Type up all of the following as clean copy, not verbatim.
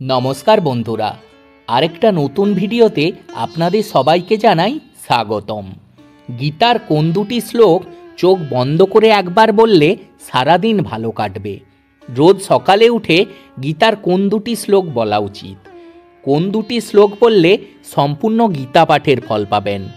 नमस्कार बंधुरा आरेकटा नतून भिडियोते आपनादेर सबाइके जानाई स्वागतम। गीतार कोन दुटी श्लोक चोख बंद करे एकबार बोलले सारा दिन भालो काटबे। रोज सकाले उठे गीतार कोन दुटी श्लोक बला उचित, कोन दुटी श्लोक बोलले सम्पूर्ण गीता पाठेर फल पाबेन,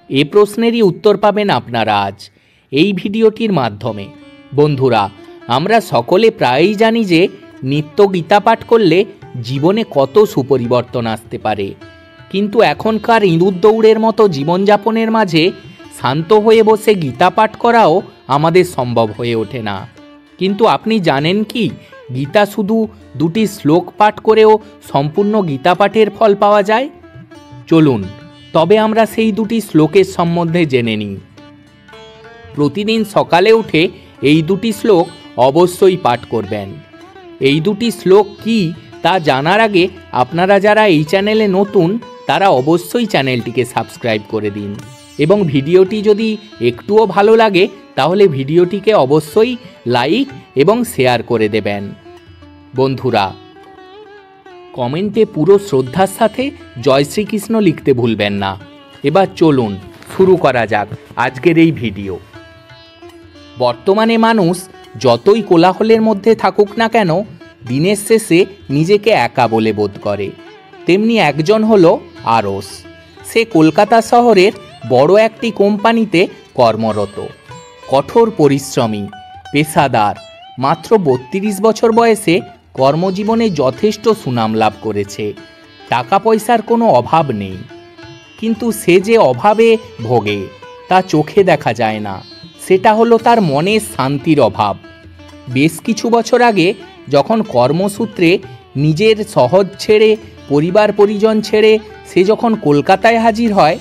ए प्रश्नेरই उत्तर पाबेन आपनारा आज এই ভিডিওটির মাধ্যমে। বন্ধুরা, আমরা সকলে প্রায়ই জানি যে নিত্য গীতা পাঠ করলে জীবনে কত সুপরিবর্তন আসতে পারে, কিন্তু এখনকার ইঁদুর দৌড়ের মতো জীবনযাপনের মাঝে শান্ত হয়ে বসে গীতা পাঠ করাও আমাদের সম্ভব হয়ে ওঠে না। কিন্তু আপনি জানেন কি, গীতা শুধু দুটি শ্লোক পাঠ করেও সম্পূর্ণ গীতা পাঠের ফল পাওয়া যায়? চলুন তবে আমরা সেই দুটি শ্লোকের সম্বন্ধে জেনে নিই। প্রতিদিন সকালে উঠে এই দুটি শ্লোক অবশ্যই পাঠ করবেন। এই দুটি শ্লোক কি তা জানার আগে আপনারা যারা এই চ্যানেলে নতুন তারা অবশ্যই চ্যানেলটিকে সাবস্ক্রাইব করে দিন এবং ভিডিওটি যদি একটুও ভালো লাগে তাহলে ভিডিওটিকে অবশ্যই লাইক এবং শেয়ার করে দেবেন। বন্ধুরা, কমেন্টে পুরো শ্রদ্ধার সাথে জয় শ্রীকৃষ্ণ লিখতে ভুলবেন না। এবার চলুন শুরু করা যাক আজকের এই ভিডিও। বর্তমানে মানুষ যতই কোলাহলের মধ্যে থাকুক না কেন, দিনের শেষে নিজেকে একা বলে বোধ করে। তেমনি একজন হলো আরস। সে কলকাতা শহরের বড় একটি কোম্পানিতে কর্মরত, কঠোর পরিশ্রমী, পেশাদার। মাত্র 32 বছর বয়সে কর্মজীবনে যথেষ্ট সুনাম লাভ করেছে। টাকা পয়সার কোনো অভাব নেই, কিন্তু সে যে অভাবে ভোগে তা চোখে দেখা যায় না। সেটা হলো তার মনের শান্তির অভাব। বেশ কিছু বছর আগে যখন কর্মসূত্রে নিজের শহর ছেড়ে, পরিবার পরিজন ছেড়ে সে যখন কলকাতায় হাজির হয়,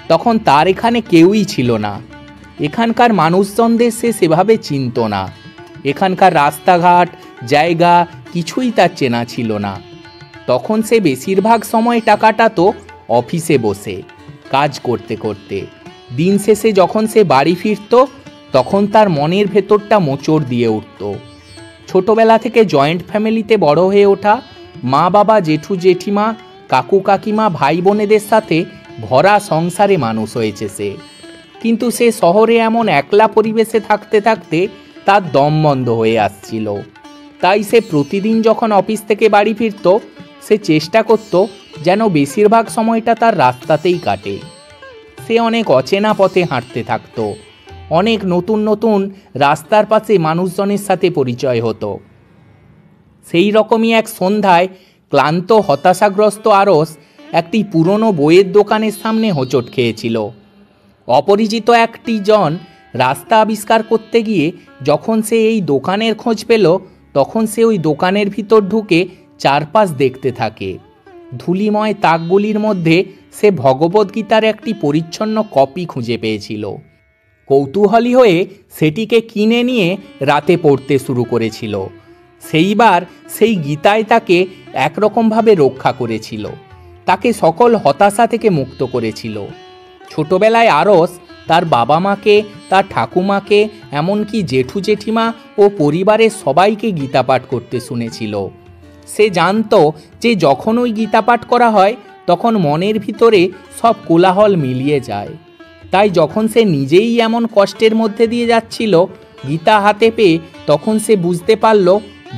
তখন তার এখানে কেউই ছিল না। এখানকার মানুষজনদের সে সেভাবে চিনত না। এখানকার রাস্তাঘাট, জায়গা কিছুই তার চেনা ছিল না। তখন সে বেশিরভাগ সময় কাটাতো অফিসে বসে কাজ করতে করতে। দিন শেষে যখন সে বাড়ি ফিরত তখন তার মনের ভেতরটা মোচড় দিয়ে উঠত। ছোটবেলা থেকে জয়েন্ট ফ্যামিলিতে বড় হয়ে ওঠা, মা বাবা, জেঠু জেঠিমা, কাকু কাকিমা, ভাই বোনেদের সাথে ভরা সংসারে মানুষ হয়েছে সে। কিন্তু সে শহরে এমন একলা পরিবেশে থাকতে থাকতে তার দম বন্ধ হয়ে আসছিল। তাই সে প্রতিদিন যখন অফিস থেকে বাড়ি ফিরত, সে চেষ্টা করত যেন বেশিরভাগ সময়টা তার রাস্তাতেই কাটে। সে অনেক অচেনা পথে হাঁটতে থাকতো, অনেক নতুন নতুন রাস্তার পাশে মানুষজনের সাথে পরিচয় হতো। সেই রকমই এক সন্ধ্যায় ক্লান্ত হতাশাগ্রস্ত আরস একটি পুরনো বইয়ের দোকানের সামনে হোঁচট খেয়েছিল। অপরিচিত একটি জন রাস্তা আবিষ্কার করতে গিয়ে যখন সে এই দোকানের খোঁজ পেল, তখন সে ওই দোকানের ভিতর ঢুকে চারপাশ দেখতে থাকে। ধূলিময় তাকগুলির মধ্যে সে ভগবদ্গীতার একটি পরিচ্ছন্ন কপি খুঁজে পেয়েছিল। কৌতূহলী হয়ে সেটিকে কিনে নিয়ে রাতে পড়তে শুরু করেছিল। সেইবার সেই গীতায় তাকে একরকমভাবে রক্ষা করেছিল, তাকে সকল হতাশা থেকে মুক্ত করেছিল। ছোটবেলায় আরস তার বাবা মাকে, তার ঠাকুমাকে, এমনকি জেঠু জেঠিমা ও পরিবারের সবাইকে গীতা পাঠ করতে শুনেছিল। সে জানত যে যখন ওই গীতা পাঠ করা হয় তখন মনের ভিতরে সব কোলাহল মিলিয়ে যায়। তাই যখন সে নিজেই এমন কষ্টের মধ্যে দিয়ে যাচ্ছিল, গীতা হাতে পেয়ে তখন সে বুঝতে পারল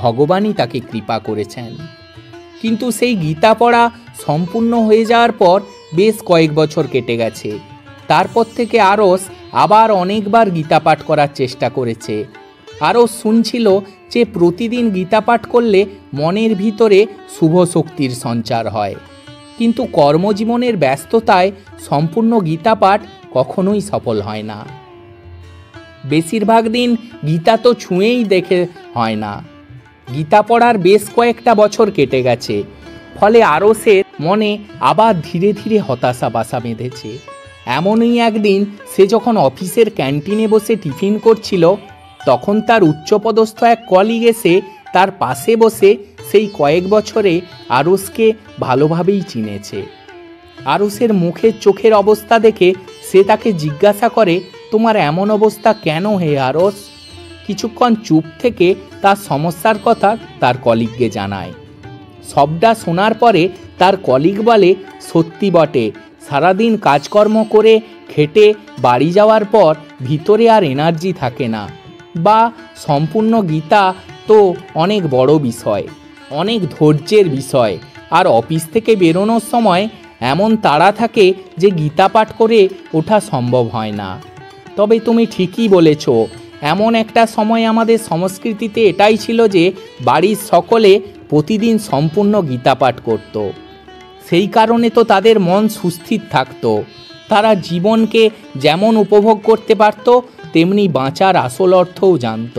ভগবানই তাকে কৃপা করেছেন। কিন্তু সেই গীতা পড়া সম্পূর্ণ হয়ে যাওয়ার পর বেশ কয়েক বছর কেটে গেছে। তারপর থেকে আরস আবার অনেকবার গীতা পাঠ করার চেষ্টা করেছে। আরস শুনছিল যে প্রতিদিন গীতা পাঠ করলে মনের ভিতরে শুভ শক্তির সঞ্চার হয়, কিন্তু কর্মজীবনের ব্যস্ততায় সম্পূর্ণ গীতা পাঠ কখনোই সফল হয় না। বেশিরভাগ দিন গীতা তো ছুঁয়েই দেখে হয় না। গীতা পড়ার বেশ কয়েকটা বছর কেটে গেছে, ফলে আরসের মনে আবার ধীরে ধীরে হতাশা বাসা বেঁধেছে। এমনই একদিন সে যখন অফিসের ক্যান্টিনে বসে টিফিন করছিল, তখন তার উচ্চপদস্থ এক কলিগ এসে তার পাশে বসে সেই কয়েক বছরে আরসকে ভালোভাবেই চিনেছে। আরসের মুখের চোখের অবস্থা দেখে সে তাকে জিজ্ঞাসা করে, তোমার এমন অবস্থা কেন হে আরস? কিছুক্ষণ চুপ থেকে তার সমস্যার কথা তার কলিগকে জানায়। সবটা শোনার পরে তার কলিগ বলে, সত্যি বটে, সারাদিন কাজকর্ম করে খেটে বাড়ি যাওয়ার পর ভিতরে আর এনার্জি থাকে না। বা সম্পূর্ণ গীতা তো অনেক বড় বিষয়, অনেক ধৈর্যের বিষয়, আর অফিস থেকে বেরোনোর সময় এমন তাড়া থাকে যে গীতা পাঠ করে ওঠা সম্ভব হয় না। তবে তুমি ঠিকই বলেছ, এমন একটা সময় আমাদের সংস্কৃতিতে এটাই ছিল যে বাড়ির সকলে প্রতিদিন সম্পূর্ণ গীতা পাঠ করত। সেই কারণে তো তাদের মন সুস্থির থাকতো, তারা জীবনকে যেমন উপভোগ করতে পারত তেমনি বাঁচার আসল অর্থও জানত।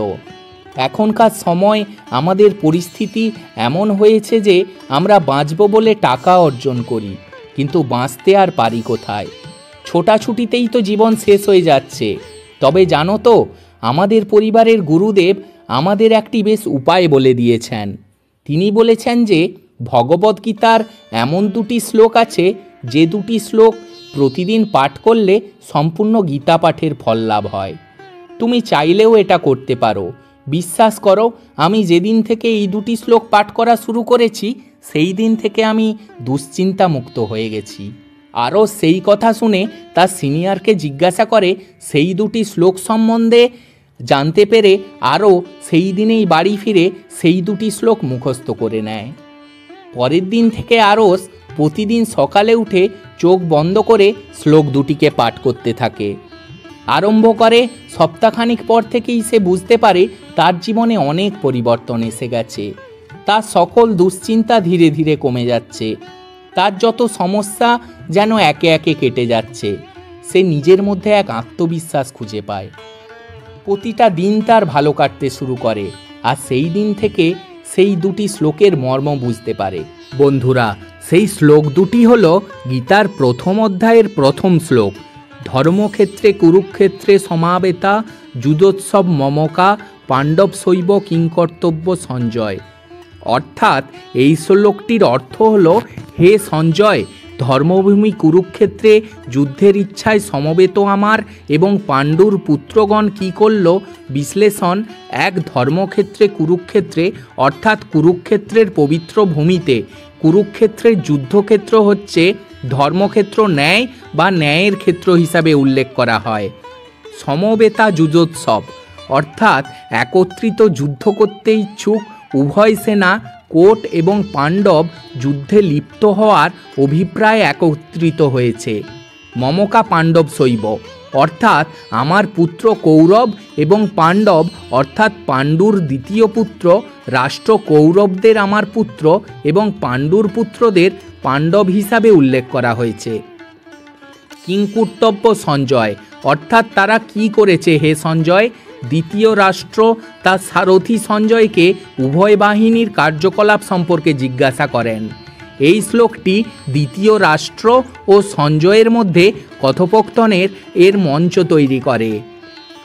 এখনকার সময় আমাদের পরিস্থিতি এমন হয়েছে যে আমরা বাঁচব বলে টাকা অর্জন করি, কিন্তু বাঁচতে আর পারি কোথায়? ছোটাছুটিতেই তো জীবন শেষ হয়ে যাচ্ছে। তবে জানো তো, আমাদের পরিবারের গুরুদেব আমাদের একটি বেশ উপায় বলে দিয়েছেন। তিনি বলেছেন যে ভগবদ্গীতার এমন দুটি শ্লোক আছে, যে দুটি শ্লোক প্রতিদিন পাঠ করলে সম্পূর্ণ গীতা পাঠের ফল লাভ হয়। তুমি চাইলেও এটা করতে পারো। বিশ্বাস করো, আমি যেদিন থেকে এই দুটি শ্লোক পাঠ করা শুরু করেছি সেই দিন থেকে আমি দুশ্চিন্তা মুক্ত হয়ে গেছি। আরও সেই কথা শুনে তার সিনিয়রকে জিজ্ঞাসা করে, সেই দুটি শ্লোক সম্বন্ধে জানতে পেরে আরও সেই দিনেই বাড়ি ফিরে সেই দুটি শ্লোক মুখস্থ করে নেয়। পরের দিন থেকে আরস প্রতিদিন সকালে উঠে চোখ বন্ধ করে শ্লোক দুটিকে পাঠ করতে থাকে। আরম্ভ করে সপ্তাহখানিক পর থেকেই সে বুঝতে পারে তার জীবনে অনেক পরিবর্তন এসে গেছে। তার সকল দুশ্চিন্তা ধীরে ধীরে কমে যাচ্ছে, তার যত সমস্যা যেন একে একে কেটে যাচ্ছে। সে নিজের মধ্যে এক আত্মবিশ্বাস খুঁজে পায়। প্রতিটা দিন তার ভালো কাটতে শুরু করে, আর সেই দিন থেকে সেই দুটি শ্লোকের মর্ম বুঝতে পারে। বন্ধুরা, সেই শ্লোক দুটি হল গীতার প্রথম অধ্যায়ের প্রথম শ্লোক, ধর্মক্ষেত্রে কুরুক্ষেত্রে সমাবেতা যুযোৎসব মমকা পাণ্ডব শৈব কিংকর্তব্য সঞ্জয়। অর্থাৎ এই শ্লোকটির অর্থ হল, হে সঞ্জয়, ধর্মভূমি কুরুক্ষেত্রে যুদ্ধের ইচ্ছায় সমবেত আমার এবং পাণ্ডুর পুত্রগণ কী করল বিশ্লেষণ। এক, ধর্মক্ষেত্রে কুরুক্ষেত্রে অর্থাৎ কুরুক্ষেত্রের পবিত্র ভূমিতে। কুরুক্ষেত্রের যুদ্ধক্ষেত্র হচ্ছে ধর্মক্ষেত্র, ন্যায় বা ন্যায়ের ক্ষেত্র হিসাবে উল্লেখ করা হয়। সমবেতা যুযোৎসব অর্থাৎ একত্রিত যুদ্ধ করতে ইচ্ছুক উভয় সেনা, কোট এবং পাণ্ডব যুদ্ধে লিপ্ত হওয়ার অভিপ্রায় একত্রিত হয়েছে। মমকা পাণ্ডব শৈব অর্থাৎ আমার পুত্র কৌরব এবং পাণ্ডব অর্থাৎ পাণ্ডুর দ্বিতীয় পুত্র, রাষ্ট্র কৌরবদের আমার পুত্র এবং পাণ্ডুর পুত্রদের পাণ্ডব হিসাবে উল্লেখ করা হয়েছে। কিংকর্তব্য সঞ্জয় অর্থাৎ তারা কি করেছে হে সঞ্জয়। দ্বিতীয় রাষ্ট্র তার সারথি সঞ্জয়কে উভয় বাহিনীর কার্যকলাপ সম্পর্কে জিজ্ঞাসা করেন। এই শ্লোকটি দ্বিতীয় রাষ্ট্র ও সঞ্জয়ের মধ্যে কথোপকথনের মঞ্চ তৈরি করে।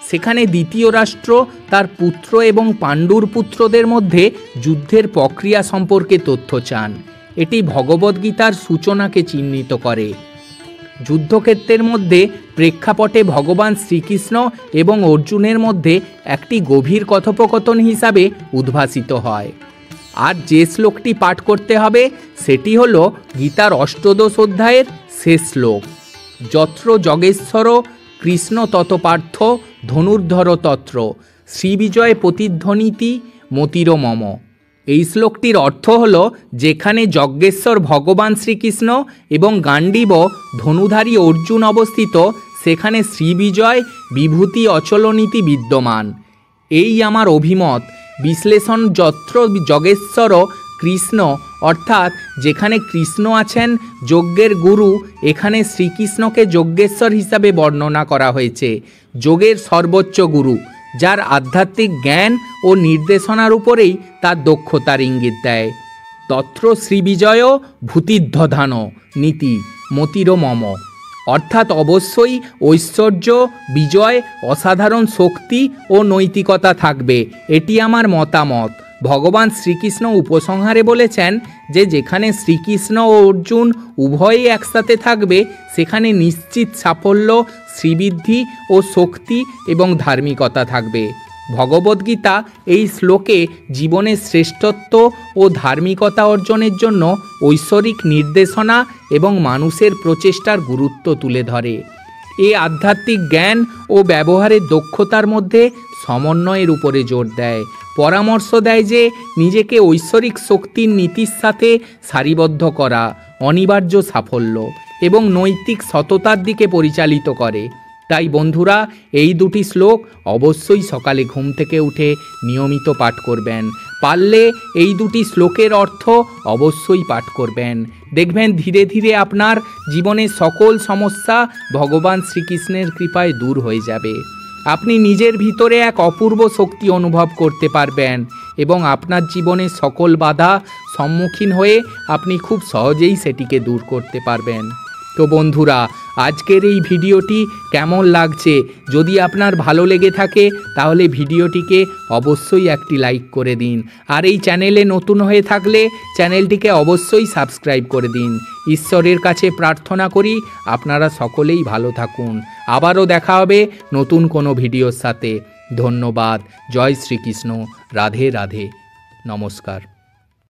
সেখানে দ্বিতীয় রাষ্ট্র তার পুত্র এবং পাণ্ডুর পুত্রদের মধ্যে যুদ্ধের প্রক্রিয়া সম্পর্কে তথ্য চান। এটি ভগবদ্গীতার সূচনাকে চিহ্নিত করে। যুদ্ধক্ষেত্রের মধ্যে প্রেক্ষাপটে ভগবান শ্রীকৃষ্ণ এবং অর্জুনের মধ্যে একটি গভীর কথোপকথন হিসাবে উদ্ভাসিত হয়। আর যে শ্লোকটি পাঠ করতে হবে সেটি হল গীতার অষ্টাদশ অধ্যায়ের শেষ শ্লোক, যত্র যজ্ঞেশ্বর কৃষ্ণ তৎপার্থ ধনুর্ধর তত্র শ্রীবিজয় প্রতিধ্বনিতি মতির মম। এই শ্লোকটির অর্থ হল, যেখানে যজ্ঞেশ্বর ভগবান শ্রীকৃষ্ণ এবং গাণ্ডীব ধনুধারী অর্জুন অবস্থিত সেখানে শ্রীবিজয় বিভূতি অচলনীতি বিদ্যমান। এই আমার অভিমত। বিশ্লেষণ, যত্র যজ্ঞেশ্বর কৃষ্ণ অর্থাৎ যেখানে কৃষ্ণ আছেন যজ্ঞের গুরু, এখানে শ্রীকৃষ্ণকে যজ্ঞেশ্বর হিসাবে বর্ণনা করা হয়েছে, যোগের সর্বোচ্চ গুরু, যার আধ্যাত্মিক জ্ঞান ও নির্দেশনার উপরেই তার দক্ষতার ইঙ্গিত দেয়। তত্র শ্রীবিজয় ভূতিধ্বধান নীতি মতির মম অর্থাৎ অবশ্যই ঐশ্বর্য, বিজয়, অসাধারণ শক্তি ও নৈতিকতা থাকবে, এটি আমার মতামত। ভগবান শ্রীকৃষ্ণ উপসংহারে বলেছেন যে যেখানে শ্রীকৃষ্ণ ও অর্জুন উভয়ই একসাথে থাকবে সেখানে নিশ্চিত সাফল্য, শ্রীবৃদ্ধি ও শক্তি এবং ধার্মিকতা থাকবে। ভগবদ্গীতা এই শ্লোকে জীবনের শ্রেষ্ঠত্ব ও ধার্মিকতা অর্জনের জন্য ঐশ্বরিক নির্দেশনা এবং মানুষের প্রচেষ্টার গুরুত্ব তুলে ধরে। এই আধ্যাত্মিক জ্ঞান ও ব্যবহারের দক্ষতার মধ্যে সমন্বয়ের উপরে জোর দেয়। পরামর্শ দেয় যে নিজেকে ঐশ্বরিক শক্তির নীতির সাথে সারিবদ্ধ করা অনিবার্য সাফল্য এবং নৈতিক সততার দিকে পরিচালিত করে। তাই বন্ধুরা, এই দুটি শ্লোক অবশ্যই সকালে ঘুম থেকে উঠে নিয়মিত পাঠ করবেন। পারলে এই দুটি শ্লোকের অর্থ অবশ্যই পাঠ করবেন। দেখবেন ধীরে ধীরে আপনার জীবনের সকল সমস্যা ভগবান শ্রীকৃষ্ণের কৃপায় দূর হয়ে যাবে। আপনি নিজের ভিতরে এক অপূর্ব শক্তি অনুভব করতে পারবেন এবং আপনার জীবনের সকল বাধা সম্মুখীন হয়ে আপনি খুব সহজেই সেটিকে দূর করতে পারবেন। তো বন্ধুরা, আজকের এই ভিডিওটি কেমন লাগছে? যদি আপনার ভালো লেগে থাকে তাহলে ভিডিওটিকে অবশ্যই একটি লাইক করে দিন, আর এই চ্যানেলে নতুন হয়ে থাকলে চ্যানেলটিকে অবশ্যই সাবস্ক্রাইব করে দিন। ঈশ্বরের কাছে প্রার্থনা করি আপনারা সকলেই ভালো থাকুন। আবারও দেখা হবে নতুন কোনো ভিডিওর সাথে। ধন্যবাদ। জয় শ্রীকৃষ্ণ। রাধে রাধে। নমস্কার।